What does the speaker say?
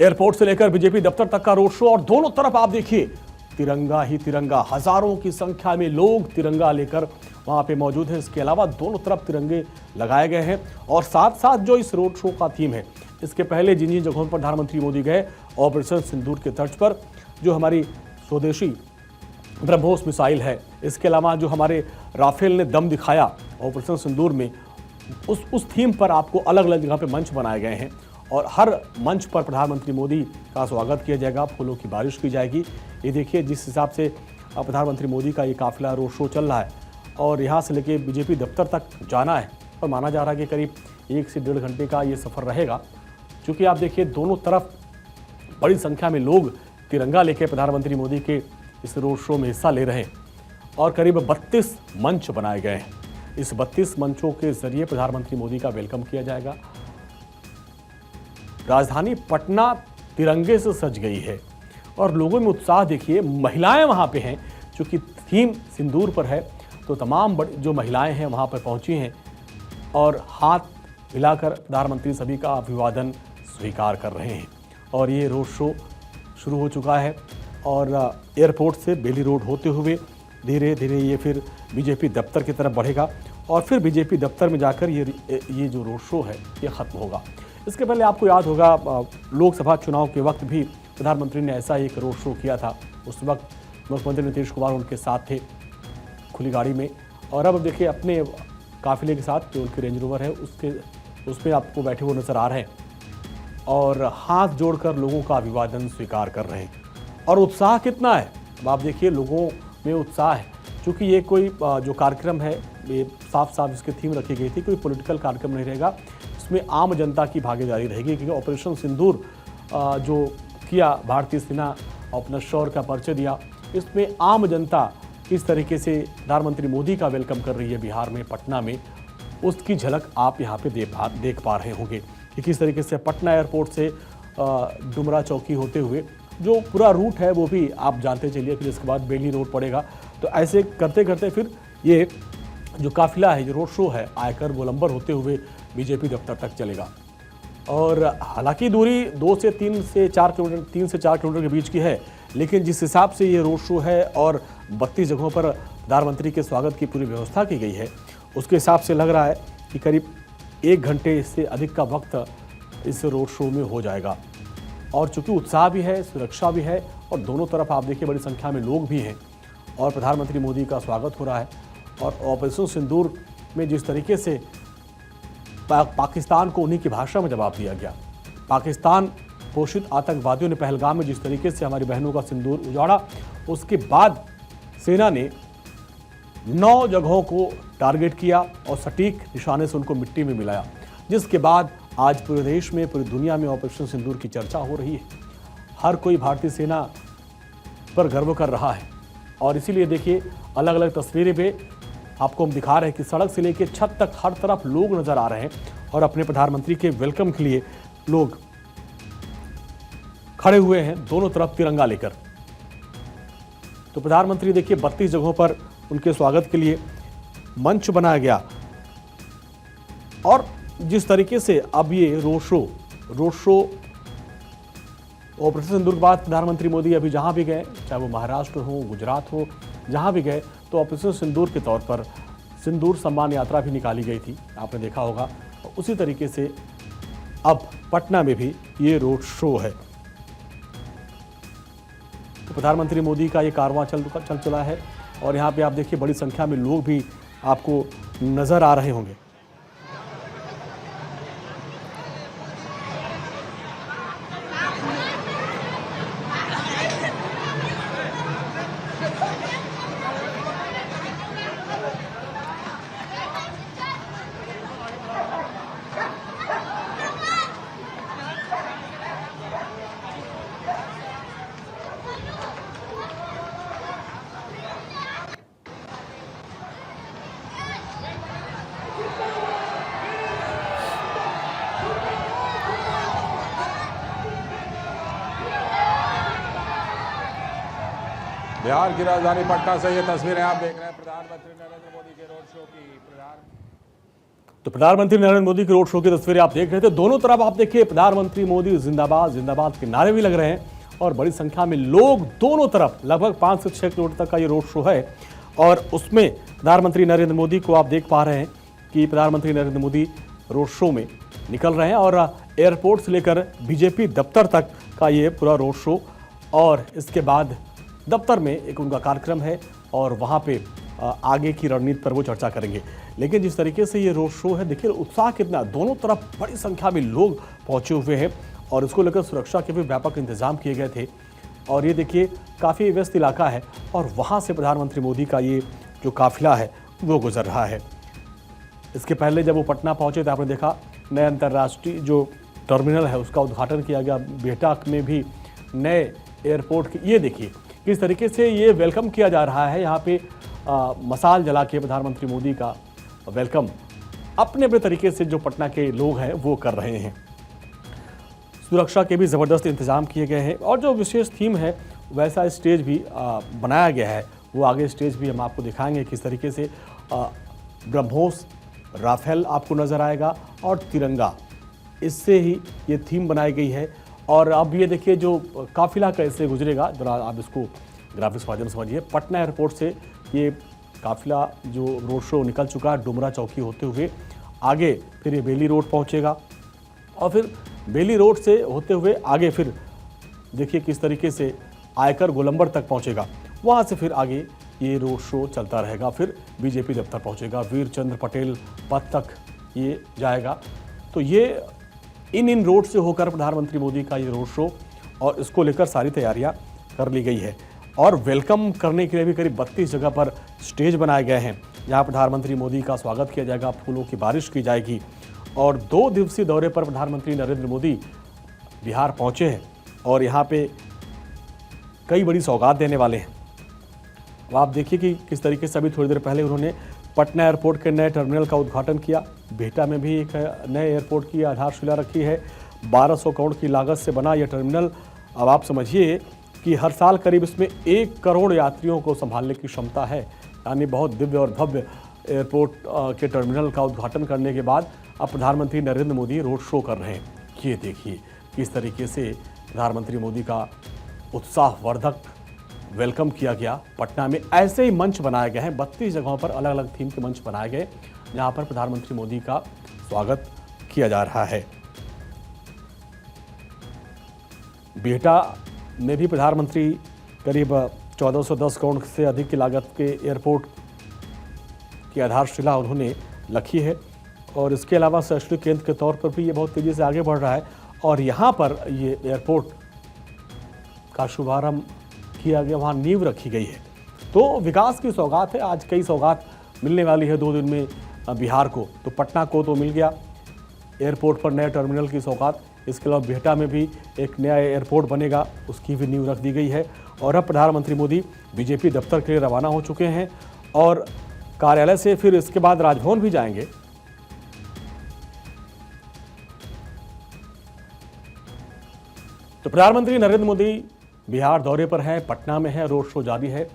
Airport से लेकर BJP दफ्तर तक का रोड शो और दोनों तरफ आप देखिए तिरंगा ही तिरंगा, हजारों की संख्या में लोग तिरंगा लेकर वहां पे मौजूद हैं। इसके अलावा दोनों तरफ तिरंगे लगाए गए हैं और साथ साथ जो इस रोड शो का थीम है, इसके पहले जिन जिन जगहों पर प्रधानमंत्री मोदी गए, ऑपरेशन सिंदूर के तर्ज पर जो हमारी स्वदेशी ब्रह्मोस मिसाइल है, इसके अलावा जो हमारे राफेल ने दम दिखाया ऑपरेशन सिंदूर में, उस थीम पर आपको अलग अलग जगह पे मंच बनाए गए हैं और हर मंच पर प्रधानमंत्री मोदी का स्वागत किया जाएगा, फूलों की बारिश की जाएगी। ये देखिए जिस हिसाब से प्रधानमंत्री मोदी का ये काफिला रोड शो चल रहा है और यहाँ से लेके बीजेपी दफ्तर तक जाना है और माना जा रहा है कि करीब 1 से 1.5 घंटे का ये सफ़र रहेगा। क्योंकि आप देखिए दोनों तरफ बड़ी संख्या में लोग तिरंगा लेके प्रधानमंत्री मोदी के इस रोड शो में हिस्सा ले रहे हैं और करीब 32 मंच बनाए गए हैं। इस 32 मंचों के जरिए प्रधानमंत्री मोदी का वेलकम किया जाएगा। राजधानी पटना तिरंगे से सज गई है और लोगों में उत्साह देखिए। महिलाएं वहां पे हैं, क्योंकि थीम सिंदूर पर है तो तमाम जो महिलाएं हैं वहां पर पहुंची हैं और हाथ मिलाकर प्रधानमंत्री सभी का अभिवादन स्वीकार कर रहे हैं। और ये रोड शो शुरू हो चुका है और एयरपोर्ट से बेली रोड होते हुए धीरे धीरे ये फिर बीजेपी दफ्तर की तरफ बढ़ेगा और फिर बीजेपी दफ्तर में जाकर ये जो रोड शो है ये ख़त्म होगा। इसके पहले आपको याद होगा लोकसभा चुनाव के वक्त भी प्रधानमंत्री ने ऐसा ही एक रोड शो किया था। उस वक्त मुख्यमंत्री नीतीश कुमार उनके साथ थे खुली गाड़ी में और अब देखिए अपने काफिले के साथ जो उनकी रेंज रोवर है उसमें आपको बैठे हुए नजर आ रहे हैं और हाथ जोड़कर लोगों का अभिवादन स्वीकार कर रहे हैं। और उत्साह कितना है अब आप देखिए, लोगों में उत्साह है क्योंकि ये कोई जो कार्यक्रम है ये साफ साफ इसकी थीम रखी गई थी, कोई पॉलिटिकल कार्यक्रम नहीं रहेगा, इसमें आम जनता की भागीदारी रहेगी। क्योंकि ऑपरेशन सिंदूर जो किया भारतीय सेना, अपना शौर्य का परिचय दिया, इसमें आम जनता किस तरीके से प्रधानमंत्री मोदी का वेलकम कर रही है बिहार में, पटना में, उसकी झलक आप यहाँ पे देख पा रहे होंगे कि किस तरीके से पटना एयरपोर्ट से डुमरा चौकी होते हुए जो पूरा रूट है वो भी आप जानते चलिए, फिर इसके बाद बेली रोड पड़ेगा। तो ऐसे करते करते फिर ये जो काफिला है, जो रोड शो है, आयकर गोलंबर होते हुए बीजेपी दफ्तर तक चलेगा। और हालांकि दूरी 3 से 4 किलोमीटर के बीच की है, लेकिन जिस हिसाब से ये रोड शो है और 32 जगहों पर प्रधानमंत्री के स्वागत की पूरी व्यवस्था की गई है, उसके हिसाब से लग रहा है कि करीब 1 घंटे से अधिक का वक्त इस रोड शो में हो जाएगा। और चूंकि उत्साह भी है, सुरक्षा भी है और दोनों तरफ आप देखिए बड़ी संख्या में लोग भी हैं और प्रधानमंत्री मोदी का स्वागत हो रहा है। और ऑपरेशन सिंदूर में जिस तरीके से पाकिस्तान को उन्हीं की भाषा में जवाब दिया गया, पाकिस्तान पोषित आतंकवादियों ने पहलगाम में जिस तरीके से हमारी बहनों का सिंदूर उजाड़ा, उसके बाद सेना ने 9 जगहों को टारगेट किया और सटीक निशाने से उनको मिट्टी में मिलाया, जिसके बाद आज पूरे देश में, पूरी दुनिया में ऑपरेशन सिंदूर की चर्चा हो रही है। हर कोई भारतीय सेना पर गर्व कर रहा है और इसीलिए देखिए अलग अलग तस्वीरें पे आपको हम दिखा रहे हैं कि सड़क से लेकर छत तक हर तरफ लोग नजर आ रहे हैं और अपने प्रधानमंत्री के वेलकम के लिए लोग खड़े हुए हैं दोनों तरफ तिरंगा लेकर। तो प्रधानमंत्री देखिए 32 जगहों पर उनके स्वागत के लिए मंच बनाया गया और जिस तरीके से अब ये रोड शो ऑपरेशन सिंदूर के बाद प्रधानमंत्री मोदी अभी जहां भी गए, चाहे वो महाराष्ट्र हो, गुजरात हो, जहां भी गए तो ऑपरेशन सिंदूर के तौर पर सिंदूर सम्मान यात्रा भी निकाली गई थी, आपने देखा होगा। उसी तरीके से अब पटना में भी ये रोड शो है। तो प्रधानमंत्री मोदी का ये कारवां चल चला है और यहाँ पे आप देखिए बड़ी संख्या में लोग भी आपको नजर आ रहे होंगे। बिहार की राजधानी पटना से ये तस्वीरें आप देख रहे हैं प्रधानमंत्री नरेंद्र मोदी के रोड शो की। तो प्रधानमंत्री नरेंद्र मोदी के रोड शो की तस्वीरें आप देख रहे थे। दोनों तरफ आप देखिए प्रधानमंत्री मोदी जिंदाबाद जिंदाबाद के नारे भी लग रहे हैं और बड़ी संख्या में लोग दोनों तरफ, लगभग 5 से 6 किलोमीटर तक का ये रोड शो है। और उसमें प्रधानमंत्री नरेंद्र मोदी को आप देख पा रहे हैं कि प्रधानमंत्री नरेंद्र मोदी रोड शो में निकल रहे हैं और एयरपोर्ट से लेकर बीजेपी दफ्तर तक का ये पूरा रोड शो, और इसके बाद दफ्तर में एक उनका कार्यक्रम है और वहाँ पे आगे की रणनीति पर वो चर्चा करेंगे। लेकिन जिस तरीके से ये रोड शो है, देखिए उत्साह कितना, दोनों तरफ बड़ी संख्या में लोग पहुंचे हुए हैं और इसको लेकर सुरक्षा के भी व्यापक इंतजाम किए गए थे। और ये देखिए काफ़ी व्यस्त इलाका है और वहाँ से प्रधानमंत्री मोदी का ये जो काफिला है वो गुजर रहा है। इसके पहले जब वो पटना पहुँचे तो आपने देखा नए अंतर्राष्ट्रीय जो टर्मिनल है उसका उद्घाटन किया गया। बिहटा में भी नए एयरपोर्ट की, ये देखिए किस तरीके से ये वेलकम किया जा रहा है। यहाँ पे मसाल जला के प्रधानमंत्री मोदी का वेलकम अपने अपने तरीके से जो पटना के लोग हैं वो कर रहे हैं। सुरक्षा के भी ज़बरदस्त इंतजाम किए गए हैं और जो विशेष थीम है वैसा स्टेज भी बनाया गया है। वो आगे स्टेज भी हम आपको दिखाएंगे किस तरीके से ब्रह्मोस, राफेल आपको नज़र आएगा और तिरंगा, इससे ही ये थीम बनाई गई है। और अब ये देखिए जो काफिला कैसे गुजरेगा, जरा आप इसको ग्राफिक्स माध्यम से समझिए। पटना एयरपोर्ट से ये काफिला जो रोड शो निकल चुका है डुमरा चौकी होते हुए, आगे फिर ये बेली रोड पहुंचेगा और फिर बेली रोड से होते हुए आगे फिर देखिए किस तरीके से आयकर गोलंबर तक पहुंचेगा। वहां से फिर आगे ये रोड शो चलता रहेगा, फिर बीजेपी दफ्तर पहुंचेगा, वीर चंद्र पटेल पथ तक ये जाएगा। तो ये इन रोड से होकर प्रधानमंत्री मोदी का ये रोड शो, और इसको लेकर सारी तैयारियां कर ली गई है। और वेलकम करने के लिए भी करीब 32 जगह पर स्टेज बनाए गए हैं जहां प्रधानमंत्री मोदी का स्वागत किया जाएगा, फूलों की बारिश की जाएगी। और 2 दिवसीय दौरे पर प्रधानमंत्री नरेंद्र मोदी बिहार पहुंचे हैं और यहाँ पे कई बड़ी सौगात देने वाले हैं। अब आप देखिए कि किस तरीके से अभी थोड़ी देर पहले उन्होंने पटना एयरपोर्ट के नए टर्मिनल का उद्घाटन किया। बिहटा में भी एक नए एयरपोर्ट की आधारशिला रखी है। 1200 करोड़ की लागत से बना यह टर्मिनल, अब आप समझिए कि हर साल करीब इसमें 1 करोड़ यात्रियों को संभालने की क्षमता है। यानी बहुत दिव्य और भव्य एयरपोर्ट के टर्मिनल का उद्घाटन करने के बाद अब प्रधानमंत्री नरेंद्र मोदी रोड शो कर रहे हैं। ये देखिए किस तरीके से प्रधानमंत्री मोदी का उत्साहवर्धक वेलकम किया गया। पटना में ऐसे ही मंच बनाए गए हैं, 32 जगहों पर अलग अलग थीम के मंच बनाए गए जहां पर प्रधानमंत्री मोदी का स्वागत किया जा रहा है। बिहटा में भी प्रधानमंत्री करीब 1410 करोड़ से अधिक की लागत के एयरपोर्ट की आधारशिला उन्होंने रखी है और इसके अलावा शैक्षणिक केंद्र के तौर पर भी ये बहुत तेज़ी से आगे बढ़ रहा है। और यहाँ पर ये एयरपोर्ट का शुभारंभ किया गया, वहाँ नींव रखी गई है। तो विकास की सौगात है, आज कई सौगात मिलने वाली है 2 दिन में बिहार को। तो पटना को तो मिल गया एयरपोर्ट पर नए टर्मिनल की सौगात, इसके अलावा बिहटा में भी एक नया एयरपोर्ट बनेगा, उसकी भी नींव रख दी गई है। और अब प्रधानमंत्री मोदी बीजेपी दफ्तर के लिए रवाना हो चुके हैं और कार्यालय से फिर इसके बाद राजभवन भी जाएंगे। तो प्रधानमंत्री नरेंद्र मोदी बिहार दौरे पर हैं, पटना में है, रोड शो जारी है।